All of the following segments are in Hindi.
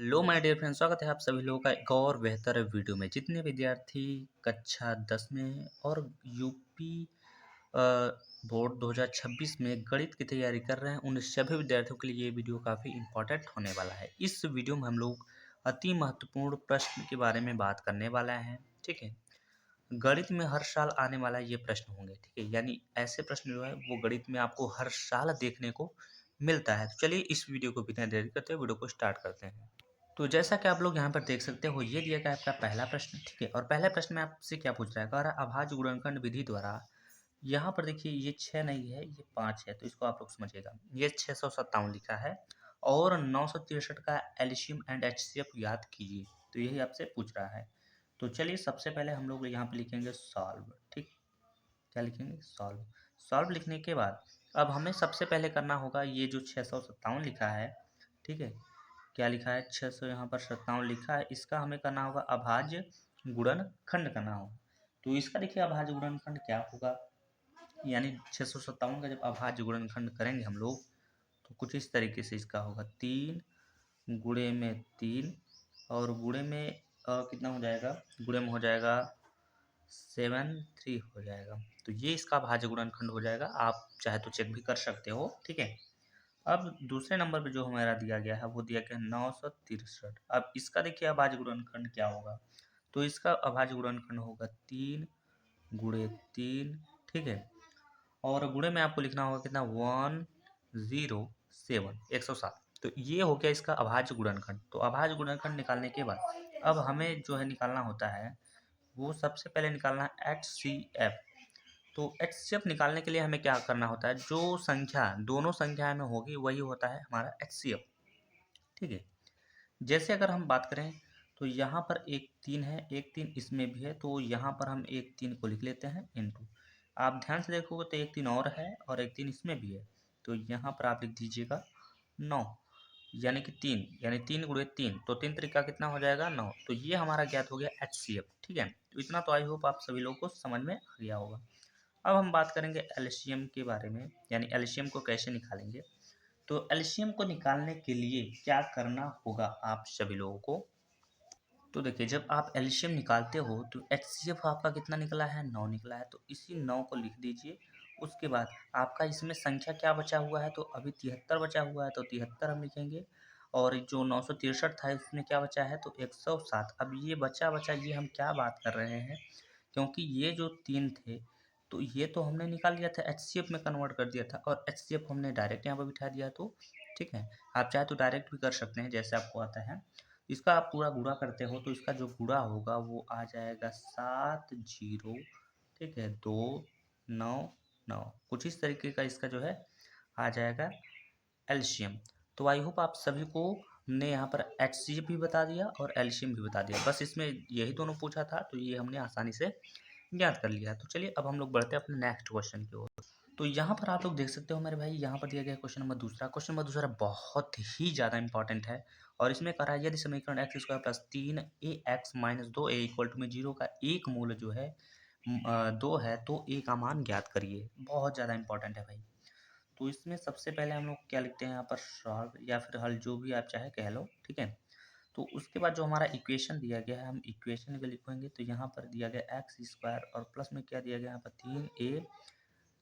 हेलो माय डियर फ्रेंड्स, स्वागत है आप सभी लोगों का एक और बेहतर वीडियो में। जितने विद्यार्थी कक्षा 10 में और यूपी बोर्ड 2026 में गणित की तैयारी कर रहे हैं, उन सभी विद्यार्थियों के लिए ये वीडियो काफ़ी इम्पोर्टेंट होने वाला है। इस वीडियो में हम लोग अति महत्वपूर्ण प्रश्न के बारे में बात करने वाला है। ठीक है, गणित में हर साल आने वाला ये प्रश्न होंगे। ठीक है, यानी ऐसे प्रश्न जो है वो गणित में आपको हर साल देखने को मिलता है। तो चलिए इस वीडियो को बिना देरी करते हुए वीडियो को स्टार्ट करते हैं। तो जैसा कि आप लोग यहाँ पर देख सकते हो, ये दिया गया है आपका पहला प्रश्न। ठीक है, और पहले प्रश्न में आपसे क्या पूछ रहा है, कह रहा है अभाज्य गुणनखंड विधि द्वारा। यहाँ पर देखिए ये 6 नहीं है, ये 5 है, तो इसको आप लोग समझिएगा। ये 657 लिखा है और 963 का एलसीएम एंड एचसीएफ याद कीजिए। तो यही आपसे पूछ रहा है। तो चलिए सबसे पहले हम लोग यहाँ पे लिखेंगे सॉल्व। ठीक, क्या लिखेंगे, सॉल्व। सॉल्व लिखने के बाद अब हमें सबसे पहले करना होगा, ये जो 657 लिखा है, ठीक है, क्या लिखा है, 600 यहाँ पर 57 लिखा है, इसका हमें करना होगा अभाज्य गुणनखंड करना होगा। तो इसका देखिए अभाज्य गुणनखंड क्या होगा, यानी 657 का जब अभाज्य गुणनखंड करेंगे हम लोग तो कुछ इस तरीके से इसका होगा, 3 गुणे में 3 और गुणे में कितना हो जाएगा, गुणे में हो जाएगा 73 हो जाएगा। तो ये इसका अभाज्य गुणनखंड हो जाएगा। आप चाहे तो चेक भी कर सकते हो। ठीक है, अब दूसरे नंबर पे जो हमारा दिया गया है वो दिया गया है 963। अब इसका देखिए अभाज्य गुणनखंड क्या होगा, तो इसका अभाज्य गुणनखंड होगा 3 गुणे 3। ठीक है, और गुणे में आपको लिखना होगा कितना, 107, 107। तो ये हो गया इसका अभाज्य गुणनखंड। तो अभाज्य गुणनखंड निकालने के बाद अब हमें जो है निकालना होता है, वो सबसे पहले निकालना है एचसीएफ। तो एचसीएफ निकालने के लिए हमें क्या करना होता है, जो संख्या दोनों संख्या में होगी वही होता है हमारा एचसीएफ। ठीक है, जैसे अगर हम बात करें तो यहाँ पर एक 3 है, एक 3 इसमें भी है, तो यहाँ पर हम एक 3 को लिख लेते हैं इनटू। आप ध्यान से देखोगे तो एक 3 और है और एक 3 इसमें भी है, तो यहाँ पर आप लिख दीजिएगा 9, यानी कि 3, यानी 3 गुणे 3, तो 3 तरीका कितना हो जाएगा, 9। तो ये हमारा ज्ञात हो गया एचसीएफ। ठीक है, तो इतना तो आई होप आप सभी लोगों को समझ में आ गया होगा। अब हम बात करेंगे एलसीएम के बारे में, यानी एलसीएम को कैसे निकालेंगे। तो एलसीएम को निकालने के लिए क्या करना होगा आप सभी लोगों को, तो देखिए जब आप एलसीएम निकालते हो तो एचसीएफ आपका कितना निकला है, 9 निकला है, तो इसी 9 को लिख दीजिए। उसके बाद आपका इसमें संख्या क्या बचा हुआ है, तो अभी 73 बचा हुआ है, तो 73 हम लिखेंगे। और जो 963 था उसमें क्या बचा है, तो 107। अब ये बचा ये हम क्या बात कर रहे हैं, क्योंकि ये जो 3 थे तो ये तो हमने निकाल लिया था, एचसीएफ में कन्वर्ट कर दिया था, और एचसीएफ हमने डायरेक्ट यहाँ पर बिठा दिया। तो ठीक है, आप चाहे तो डायरेक्ट भी कर सकते हैं जैसे आपको आता है। इसका आप पूरा गुणा करते हो तो इसका जो गुणा होगा वो आ जाएगा 70, ठीक है, 299, कुछ इस तरीके का इसका जो है आ जाएगा एलसीएम। तो आई होप आप सभी को हमने यहाँ पर एचसीएफ भी बता दिया और एलसीएम भी बता दिया, बस इसमें यही दोनों पूछा था, तो ये हमने आसानी से ज्ञात कर लिया। तो चलिए अब हम लोग बढ़ते हैं अपने नेक्स्ट क्वेश्चन की ओर। तो यहाँ पर आप लोग देख सकते हो मेरे भाई, यहाँ पर दिया गया क्वेश्चन नंबर दूसरा। क्वेश्चन नंबर दूसरा बहुत ही ज़्यादा इंपॉर्टेंट है और इसमें कह रहा है यदि समीकरण x square plus 3 ax minus 2a equal to में 0 का एक मूल जो है 2 है, तो a का मान ज्ञात करिए। बहुत ज़्यादा इंपॉर्टेंट है भाई। तो इसमें सबसे पहले हम लोग क्या लिखते हैं यहाँ पर, सॉल्व या फिर हल, जो भी आप चाहे कह लो। ठीक है, तो उसके बाद जो हमारा इक्वेशन दिया गया है हम इक्वेशन को लिखेंगे। तो यहाँ पर दिया गया एक्स स्क्वायर और प्लस में क्या दिया गया यहाँ पर 3a,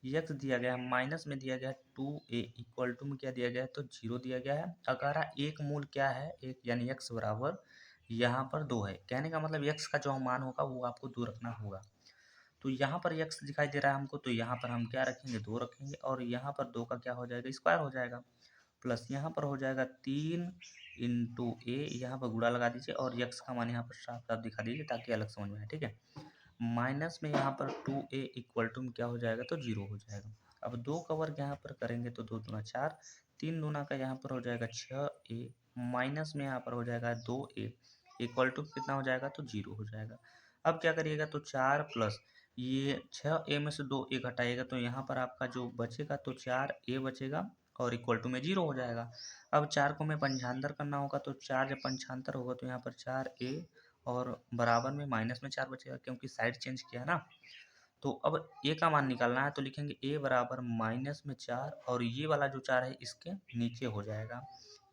यक्स दिया गया है, माइनस में दिया गया है 2a, इक्वल टू में क्या दिया गया है, तो 0 दिया गया है। अगर एक मूल क्या है, एक, यानी x बराबर यहाँ पर 2 है। कहने का मतलब x का जो मान होगा वो आपको 2 रखना होगा। तो यहाँ पर x दिखाई दे रहा है हमको, तो यहाँ पर हम क्या रखेंगे, 2 रखेंगे, और यहाँ पर 2 का क्या हो जाएगा, स्क्वायर हो जाएगा, प्लस यहाँ पर हो जाएगा 3 इंटू a, यहाँ पर गुणा लगा दीजिए और x का मान यहाँ पर साफ साफ दिखा दीजिए ताकि अलग समझ में आए। ठीक है, माइनस में यहाँ पर 2a इक्वल टू में क्या हो जाएगा, तो 0 हो जाएगा। अब 2 का वर्ग यहाँ पर करेंगे तो 2 दूना 4, 3 दूना का यहाँ पर हो जाएगा 6a, माइनस में यहाँ पर हो जाएगा 2a इक्वल टू कितना हो जाएगा, तो 0 हो जाएगा। अब क्या करिएगा, तो 4 प्लस ये 6a में से 2a घटाएगा तो यहाँ पर आपका जो बचेगा तो 4a बचेगा और इक्वल टू में 0 हो जाएगा। अब 4 को हमें पंचांतर करना होगा, तो 4 जब पंचांतर होगा तो यहाँ पर 4a और बराबर में माइनस में 4 बचेगा, क्योंकि साइड चेंज किया ना। तो अब a का मान निकालना है, तो लिखेंगे a बराबर माइनस में 4 और ये वाला जो 4 है इसके नीचे हो जाएगा,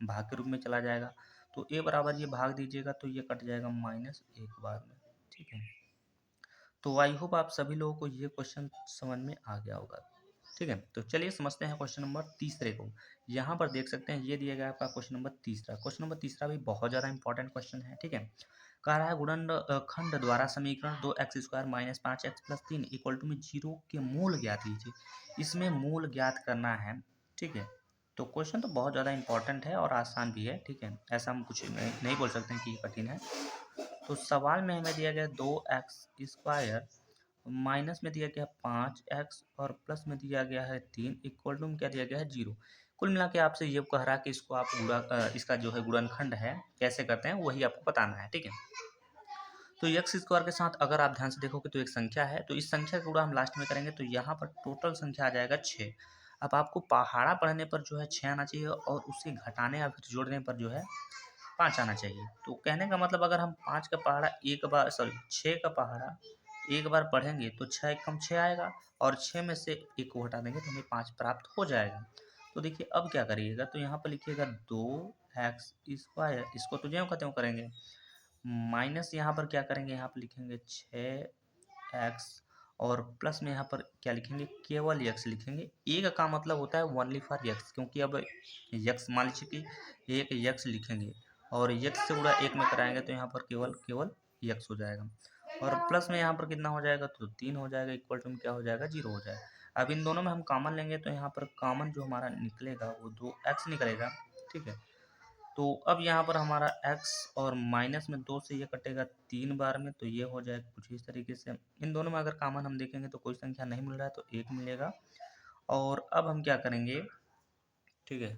भाग के रूप में चला जाएगा। तो तो ए बराबर ये भाग दीजिएगा तो ये कट जाएगा -1 बार में, ठीक है। तो आई होप आप सभी लोगों को ये क्वेश्चन समझ में आ गया होगा, ठीक है। तो चलिए समझते हैं क्वेश्चन नंबर तीसरे को। यहाँ पर देख सकते हैं ये दिया गया आपका क्वेश्चन नंबर तीसरा। क्वेश्चन नंबर तीसरा भी बहुत ज़्यादा इंपॉर्टेंट क्वेश्चन है, ठीक है। कह रहा है गुणनखंड द्वारा समीकरण 2x² - 5x + 3 = में 0 के मूल ज्ञात कीजिए। इसमें मूल ज्ञात करना है, ठीक है। तो क्वेश्चन तो बहुत ज़्यादा इंपॉर्टेंट है और आसान भी है, ठीक है। ऐसा हम कुछ नहीं बोल सकते हैं कि कठिन है। तो सवाल में हमें दिया गया 2x² माइनस में दिया गया 5x और प्लस में दिया गया है 3 इक्वल टू में क्या दिया गया है 0। कुल मिला के आपसे ये कह रहा है कि इसको आप इसका जो है गुणनखंड है कैसे करते हैं वही आपको बताना है, ठीक है। तो x² के साथ अगर आप ध्यान से देखोगे तो एक संख्या है, तो इस संख्या का गुणा हम लास्ट में करेंगे तो यहाँ पर टोटल संख्या आ जाएगा 6। अब आपको पहाड़ा पढ़ने पर जो है 6 आना चाहिए और उसे घटाने या फिर जोड़ने पर जो है 5 आना चाहिए। तो कहने का मतलब अगर हम 5 का पहाड़ा एक बार 6 का पहाड़ा एक बार पढ़ेंगे तो 6 कम 6 आएगा और 6 में से 1 को हटा देंगे तो हमें 5 प्राप्त हो जाएगा। तो देखिए अब क्या करिएगा, तो यहाँ पर लिखिएगा 2x², इसको तो ज्यों का त्यों करेंगे, माइनस यहाँ पर क्या करेंगे, यहाँ पर लिखेंगे 6x और प्लस में यहाँ पर क्या लिखेंगे, केवल x लिखेंगे। एक का मतलब होता है ओनली फॉर x, क्योंकि अब x मान लीजिए कि एक x लिखेंगे और x से गुणा 1 में कराएंगे तो यहाँ पर केवल x हो जाएगा और प्लस में यहाँ पर कितना हो जाएगा, तो 3 हो जाएगा, इक्वल टू में क्या हो जाएगा, 0 हो जाएगा। अब इन दोनों में हम कॉमन लेंगे तो यहाँ पर कॉमन जो हमारा निकलेगा वो 2x निकलेगा, ठीक है। तो अब यहाँ पर हमारा x और माइनस में 2 से ये कटेगा 3 बार में, तो ये हो जाएगा कुछ इस तरीके से। इन दोनों में अगर कॉमन हम देखेंगे तो कोई संख्या नहीं मिल रहा है तो 1 मिलेगा। और अब हम क्या करेंगे, ठीक है,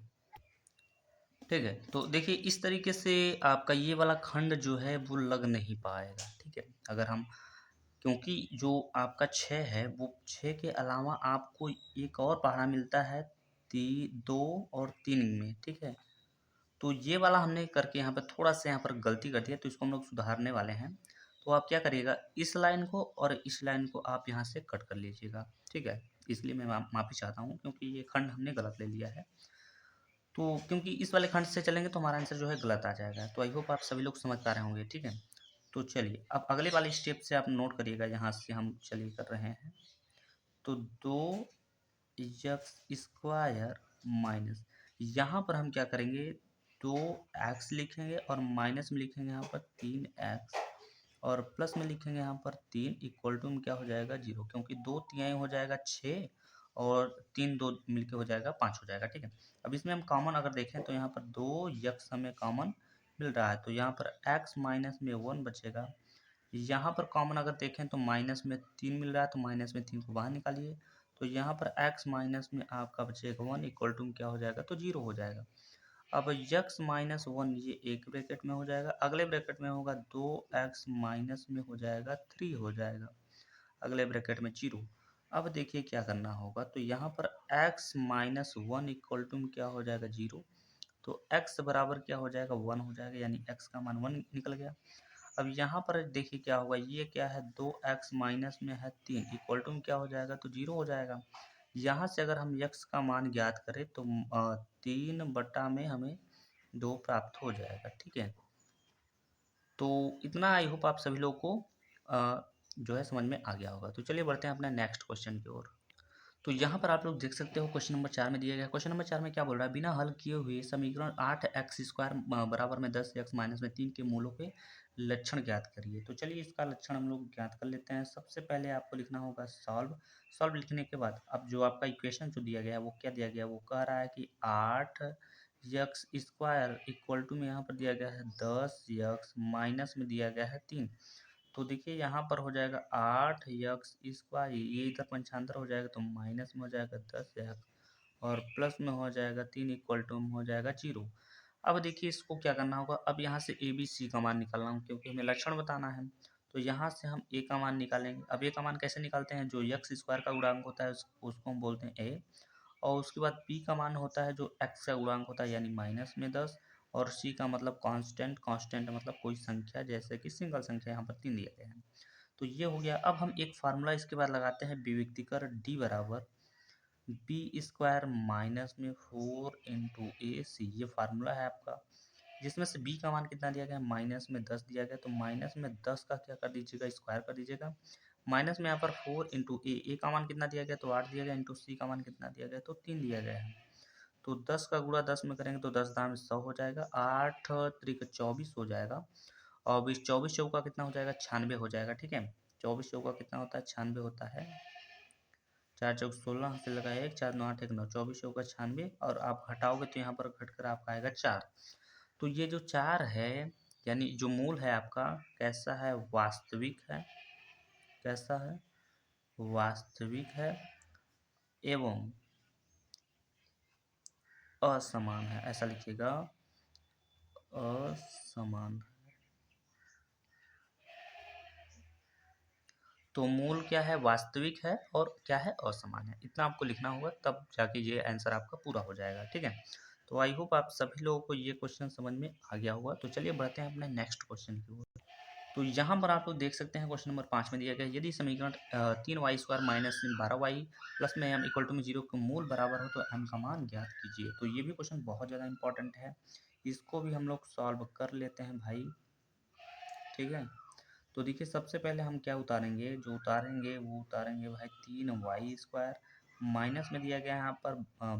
ठीक है। तो देखिए इस तरीके से आपका ये वाला खंड जो है वो लग नहीं पाएगा, ठीक है। अगर हम, क्योंकि जो आपका 6 है वो 6 के अलावा आपको एक और पहाड़ा मिलता है 2 और 3 में, ठीक है। तो ये वाला हमने करके यहाँ पर थोड़ा सा यहाँ पर गलती कर दिया, तो इसको हम लोग सुधारने वाले हैं। तो आप क्या करिएगा, इस लाइन को और इस लाइन को आप यहाँ से कट कर लीजिएगा, ठीक है। इसलिए मैं माफ़ी चाहता हूँ क्योंकि ये खंड हमने गलत ले लिया है। तो क्योंकि इस वाले खंड से चलेंगे तो हमारा आंसर जो है गलत आ जाएगा। तो आई होप आप सभी लोग समझ पा रहे होंगे, ठीक है। तो चलिए अब अगले वाले स्टेप से आप नोट करिएगा, यहाँ से हम चलिए कर रहे हैं। तो 2x² माइनस, यहाँ पर हम क्या करेंगे, 2x लिखेंगे और माइनस में लिखेंगे यहाँ पर 3x और प्लस में लिखेंगे यहाँ पर 3 इक्वल टू में क्या हो जाएगा 0, क्योंकि 2 तिहाई हो जाएगा 6 और 3 2 मिलके हो जाएगा 5 हो जाएगा, ठीक है। अब इसमें हम कॉमन अगर देखें तो यहाँ पर 2x हमें कॉमन मिल रहा है, तो यहाँ पर x माइनस में 1 बचेगा। यहाँ पर कॉमन अगर देखें तो माइनस में 3 मिल रहा है, तो माइनस में 3 को बाहर निकालिए, तो यहाँ पर x माइनस में आपका बचेगा 1 इक्वल टू क्या हो जाएगा, तो 0 हो जाएगा। अब x माइनस 1 ये एक ब्रैकेट में हो जाएगा, अगले ब्रैकेट में होगा 2x माइनस में हो जाएगा 3 हो जाएगा, अगले ब्रैकेट में 0। अब देखिए क्या करना होगा, तो यहाँ पर x माइनस 1 इक्वल टू क्या हो जाएगा 0, तो x बराबर क्या हो जाएगा 1 हो जाएगा, यानी x का मान 1 निकल गया। अब यहाँ पर देखिए क्या होगा, ये क्या है 2x माइनस में है 3 इक्वल टू क्या हो जाएगा, तो 0 हो जाएगा। यहाँ से अगर हम x का मान ज्ञात करें तो 3 बटा में हमें 2 प्राप्त हो जाएगा, ठीक है। तो इतना आई होप आप सभी लोग को जो है समझ में आ गया होगा। तो चलिए बढ़ते हैं अपने नेक्स्ट क्वेश्चन की ओर। तो यहाँ पर आप लोग देख सकते हो क्वेश्चन नंबर 4 में दिया गया। क्वेश्चन नंबर 4 में क्या बोल रहा है, बिना हल किए हुए समीकरण 8x² बराबर में 10x माइनस में 3 के मूलों के लक्षण ज्ञात करिए। तो चलिए इसका लक्षण हम लोग ज्ञात कर लेते हैं। सबसे पहले आपको लिखना होगा सॉल्व। सॉल्व लिखने के बाद अब जो आपका इक्वेशन जो दिया गया है वो क्या दिया गया है, वो कह रहा है कि 8x² इक्वल टू में यहाँ पर दिया गया है 10x माइनस में दिया गया है 3। तो देखिए यहाँ पर हो जाएगा 8x², ये इधर पंचांतर हो जाएगा तो माइनस में हो जाएगा 10x और प्लस में हो जाएगा 3 इक्वल टू में हो जाएगा 0। अब देखिए इसको क्या करना होगा, अब यहाँ से ए बी सी का मान निकालना होगा क्योंकि हमें लक्षण बताना है। तो यहाँ से हम ए का मान निकालेंगे। अब ए का मान कैसे निकालते हैं, जो x² का गुणांक होता है उसको हम बोलते हैं ए, और उसके बाद पी का मान होता है जो x का गुणांक होता है यानी माइनस में 10, और सी का मतलब कांस्टेंट, कांस्टेंट मतलब कोई संख्या, जैसे कि सिंगल संख्या, यहाँ पर 3 दिए गए हैं। तो ये हो गया। अब हम एक फार्मूला इसके बाद लगाते हैं, विविक्तीकरण डी बराबर बी स्क्वायर माइनस में 4 इंटू ए सी, ये फार्मूला है आपका। जिसमें से b का मान कितना दिया गया है, माइनस में 10 दिया गया, तो माइनस में 10 का क्या कर दीजिएगा, स्क्वायर कर दीजिएगा। माइनस में यहाँ पर 4 इंटू ए का मान कितना दिया गया, तो 8 दिया गया, इंटू सी का मान कितना दिया गया, तो 3 दिया गया है। तो 10 का गुणा 10 में करेंगे तो 10 दाम 100 हो जाएगा, 8 त्रिक 24 हो जाएगा, और 20 24 चौका कितना हो जाएगा, 96 हो जाएगा। ठीक है, 24 चौका कितना होता है, 96 होता है। 4 चौक 16 से लगा 1, 4 9 8 1 9, 24 चौका 96, और आप घटाओगे तो यहाँ पर घटकर आपका आएगा 4। तो ये जो 4 है, यानी जो मूल है आपका कैसा है, वास्तविक है, कैसा है, वास्तविक है एवं असमान है, ऐसा लिखिएगा, असमान। तो मूल क्या है, वास्तविक है, और क्या है, असमान है। इतना आपको लिखना होगा, तब जाके ये आंसर आपका पूरा हो जाएगा। ठीक है, तो आई होप आप सभी लोगों को ये क्वेश्चन समझ में आ गया होगा। तो चलिए बढ़ते हैं अपने नेक्स्ट क्वेश्चन की ओर। तो यहाँ पर आप लोग देख सकते हैं क्वेश्चन नंबर 5 में दिया गया है, यदि समीकरण 3y² माइनस 12y प्लस में m इक्वल टू में 0 के मूल बराबर हो तो m का मान ज्ञात कीजिए। तो ये भी क्वेश्चन बहुत ज़्यादा इंपॉर्टेंट है, इसको भी हम लोग सॉल्व कर लेते हैं भाई। ठीक है, तो देखिए सबसे पहले हम क्या उतारेंगे, जो उतारेंगे वो उतारेंगे भाई 3y² माइनस में दिया गया है यहाँ पर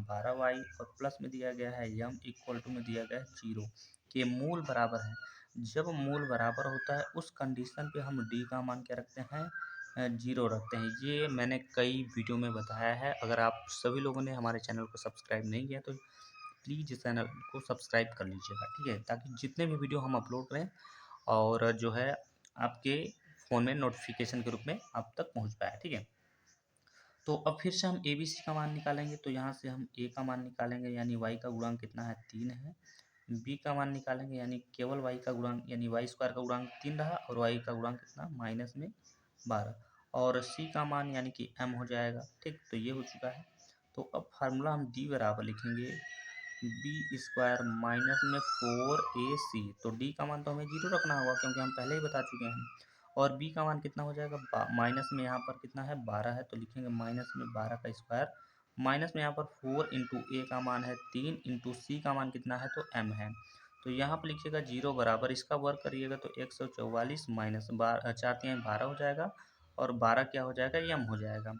12y, और प्लस में दिया गया है m इक्वल टू में दिया गया है 0 के मूल बराबर है। जब मूल बराबर होता है उस कंडीशन पे हम d का मान क्या रखते हैं, 0 रखते हैं। ये मैंने कई वीडियो में बताया है, अगर आप सभी लोगों ने हमारे चैनल को सब्सक्राइब नहीं किया तो प्लीज़ इस चैनल को सब्सक्राइब कर लीजिएगा। ठीक है, ताकि जितने भी वीडियो हम अपलोड करें और जो है आपके फ़ोन में नोटिफिकेशन के रूप में आप तक पहुंच पाए। ठीक है, तो अब फिर से हम ए बी सी का मान निकालेंगे। तो यहाँ से हम ए का मान निकालेंगे, यानी वाई का गुणांक कितना है, 3 है। बी का मान निकालेंगे, यानी केवल वाई का गुणांक, यानी y² का गुणांक 3 रहा, और y का गुणांक कितना, माइनस में 12, और सी का मान यानी कि m हो जाएगा। ठीक, तो ये हो चुका है। तो अब फार्मूला हम d बराबर लिखेंगे b² माइनस में 4ac। तो d का मान तो हमें 0 रखना होगा, क्योंकि हम पहले ही बता चुके हैं। और b का मान कितना हो जाएगा, माइनस में यहाँ पर कितना है, 12 है, तो लिखेंगे माइनस में 12 का स्क्वायर, माइनस में यहाँ पर 4 इंटू ए का मान है 3, इंटू सी का मान कितना है, तो m है। तो यहाँ पर लिखिएगा 0 बराबर, इसका वर्क करिएगा तो 144 माइनस 4 3 12 हो जाएगा, और 12 क्या हो जाएगा, m हो जाएगा।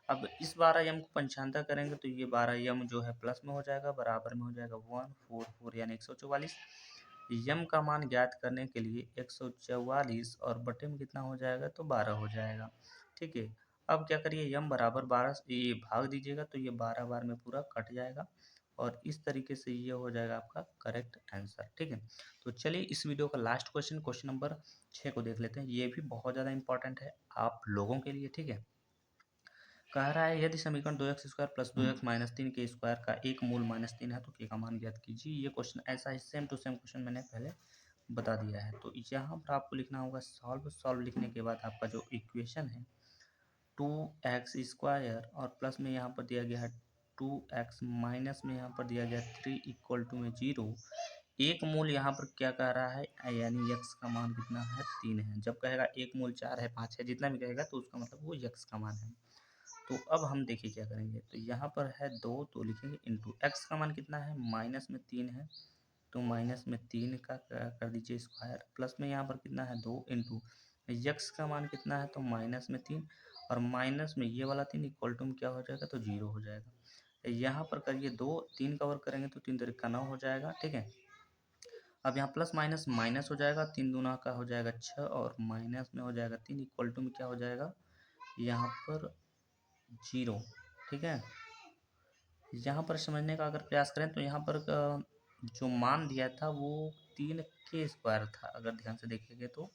अब इस 12m को पंचांतर करेंगे तो ये 12m जो है प्लस में हो जाएगा, बराबर में हो जाएगा 144, यानी 144। यम का मान ज्ञात करने के लिए 144 और बटे में कितना हो जाएगा, तो 12 हो जाएगा। ठीक है, अब क्या करिए, यम बराबर 12 से ये भाग दीजिएगा तो ये 12 बार में पूरा कट जाएगा, और इस तरीके से ये हो जाएगा आपका करेक्ट आंसर। ठीक है, तो चलिए इस वीडियो का लास्ट क्वेश्चन, क्वेश्चन नंबर 6 को देख लेते हैं। ये भी बहुत ज़्यादा इंपॉर्टेंट है आप लोगों के लिए। ठीक है, कह रहा है यदि समीकरण 2x² प्लस 2x माइनस 3 के स्क्वायर का एक मूल -3 है तो k का मान ज्ञात कीजिए। ये क्वेश्चन ऐसा ही सेम टू सेम क्वेश्चन मैंने पहले बता दिया है। तो यहाँ पर आपको लिखना होगा सॉल्व लिखने के बाद आपका जो इक्वेशन है 2x² और प्लस में यहाँ पर दिया गया है 2x माइनस में यहाँ पर दिया गया 3 इक्वल टू में 0। एक मूल यहाँ पर क्या कह रहा है, यानी x का मान कितना है, 3 है। जब कहेगा एक मूल 4 है 5 है जितना भी कहेगा तो उसका मतलब वो x का मान है। तो अब हम देखिए क्या करेंगे, तो यहाँ पर है 2 तो लिखेंगे इंटू एक्स का मान कितना है, माइनस में 3 है, तो माइनस में 3 का कर दीजिए स्क्वायर, प्लस में यहाँ पर कितना है 2 इंटू यक्स का मान कितना है, तो माइनस में 3, और माइनस में ये वाला 3 इक्वल टू में क्या हो जाएगा, तो 0 हो जाएगा। यहाँ पर करिए 2 3 का वर्क करेंगे तो 3 3 का 9 हो जाएगा। ठीक है, अब यहाँ प्लस माइनस माइनस हो जाएगा, 3 दूना का हो जाएगा 6, और माइनस में हो जाएगा 3 इक्वल टू में क्या हो जाएगा, यहाँ पर 0। ठीक है, यहाँ पर समझने का अगर प्रयास करें तो यहाँ पर जो मान दिया था वो 3 के स्क्वायर था, अगर ध्यान से देखेंगे तो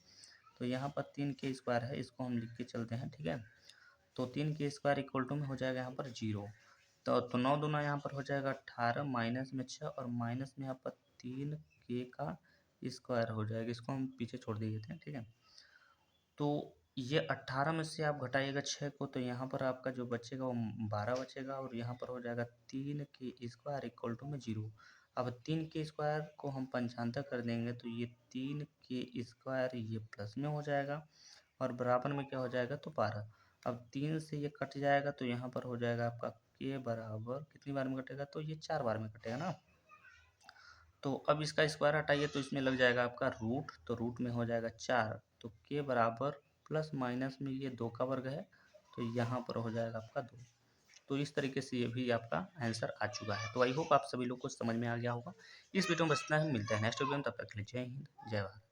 यहाँ पर 3 के स्क्वायर है, इसको हम लिख के चलते हैं। ठीक है, तो 3 के स्क्वायर इक्वल टू में हो जाएगा यहाँ पर 0। तो 9 दूना यहाँ पर हो जाएगा 18, माइनस में 6, और माइनस में यहाँ पर 3 का स्क्वायर हो जाएगा, इसको हम पीछे छोड़ देते हैं। ठीक है, तो ये 18 में से आप घटाइएगा 6 को, तो यहाँ पर आपका जो बचेगा वो 12 बचेगा, और यहाँ पर हो जाएगा 3 के स्क्वायर इक्वल टू में 0। अब 3 के स्क्वायर को हम पंचांतर कर देंगे तो ये 3 के स्क्वायर ये प्लस में हो जाएगा, और बराबर में क्या हो जाएगा, तो 12। अब 3 से ये कट जाएगा तो यहाँ पर हो जाएगा आपका के बराबर कितनी बार में कटेगा, तो ये 4 बार में कटेगा ना। तो अब इसका स्क्वायर हटाइए तो इसमें लग जाएगा आपका रूट, तो रूट में हो जाएगा 4, तो के बराबर प्लस माइनस में ये 2 का वर्ग है, तो यहाँ पर हो जाएगा आपका 2। तो इस तरीके से ये भी आपका आंसर आ चुका है। तो आई होप आप सभी लोग को समझ में आ गया होगा। इस वीडियो में बस इतना ही, मिलता है नेक्स्ट वीडियो में, तब तक के लिए जय हिंद जय भारत।